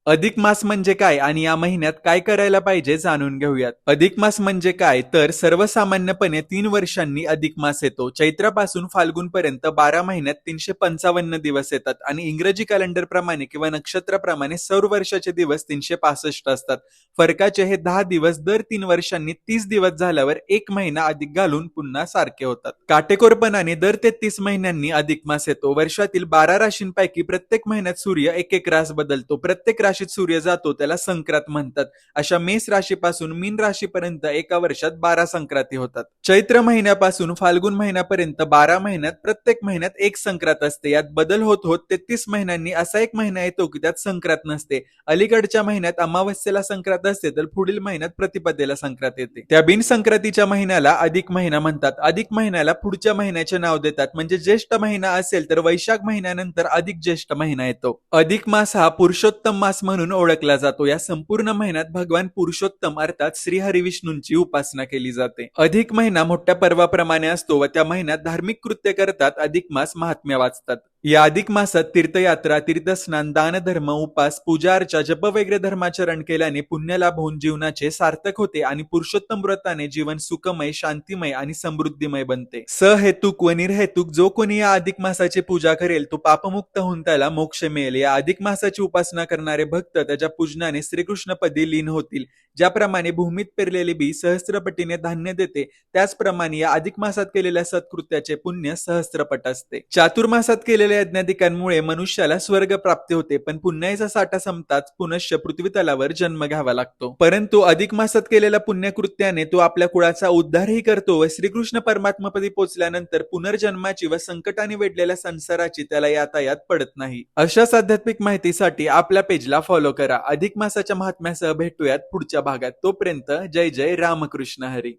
अधिक मास म्हणजे काय आणि या महिन्यात काय करायला पाहिजे जाणून घेऊयात. अधिक मास म्हणजे काय तर सर्वसामान्यपणे 3 वर्षांनी अधिक मास येतो. चैत्रापासून फाल्गुन पर्यंत 12 महिन्यात 355 दिवस येतात आणि इंग्रजी कॅलेंडर प्रमाणे किंवा नक्षत्राप्रमाणे सौर वर्षाचे दिवस 365 असतात. फरकाचे हे 10 दिवस दर 3 वर्षांनी 30 दिवस झाल्यावर एक महिना अधिक घालून पुन्हा सारखे होतात. काटेकोरपणाने दर 33 महिन्यांनी अधिक मास येतो. वर्षातील 12 राशींपैकी प्रत्येक महिन्यात सूर्य एक एक रास बदलतो. प्रत्येक राशीत सूर्य जातो त्याला संक्रांत म्हणतात. अशा मेष राशीपासून मीन राशीपर्यंत एका वर्षात 12 संक्रांती होतात. चैत्र महिन्यापासून फाल्गुन महिन्यापर्यंत 12 महिन्यात प्रत्येक महिन्यात एक संक्रांत असते. यात बदल होत होत 33 महिन्यांनी असा एक महिना येतो की त्यात संक्रांत नसते. अलीकडच्या महिन्यात अमावस्येला संक्रांत असते तर पुढील महिन्यात प्रतिपदेला संक्रांत येते. त्या बिन संक्रांतीच्या महिन्याला अधिक महिना म्हणतात. अधिक महिन्याला पुढच्या महिन्याचे नाव देतात. म्हणजे ज्येष्ठ महिना असेल तर वैशाख महिन्यानंतर अधिक ज्येष्ठ महिना येतो. अधिक मास हा पुरुषोत्तम मास म्हणून ओळखला जातो. या संपूर्ण महिन्यात भगवान पुरुषोत्तम अर्थात श्री हरिविष्णूंची उपासना केली जाते. अधिक महिना मोठ्या पर्वाप्रमाणे असतो व त्या महिन्यात धार्मिक कृत्य करतात. अधिक मास महात्म्य वाचतात. या अधिक मासात तीर्थयात्रा, तीर्थस्नान, दानधर्म, उपास, पूजा अर्चा, जप वगैरे धर्माचरण केल्याने पुण्यलाभ होऊन जीवनाचे सार्थक होते आणि पुरुषोत्तम व्रताने जीवन सुखमय, शांतिमय आणि समृद्धीमय बनते. सहेतुक व निर्हेतुक जो कोणी या अधिक मासाची पूजा करेल तो पापमुक्त होऊन त्याला मोक्ष मिळेल. या अधिक मासाची उपासना करणारे भक्त त्याच्या पूजनाने श्रीकृष्णपदी लीन होतील. ज्याप्रमाणे भूमीत पेरलेले बी सहस्त्रपटीने धान्य देते त्याचप्रमाणे या अधिक मासात केलेल्या सत्कृत्याचे पुण्य सहस्त्रपट असते. चातुर्मासात केलेल्या यज्ञाधिकांमुळे मनुष्याला स्वर्ग प्राप्ती होते पण पुण्याचा साठा संपताच पुनश्च पृथ्वी तलावर जन्म घ्यावा लागतो. परंतु अधिक मासात केलेल्या पुण्यकृत्याने तो आपल्या कुळाचा उद्धारही करतो व श्रीकृष्ण परमात्मापदी पोचल्यानंतर पुनर्जन्माची व संकटाने वेढलेल्या संसाराची त्याला यातायात पडत नाही. अशाच आध्यात्मिक माहितीसाठी आपल्या पेजला फॉलो करा. अधिक मासाच्या महात्म्यासह भेटूयात पुढच्या भागात. तोपर्यंत जय जय रामकृष्ण हरी.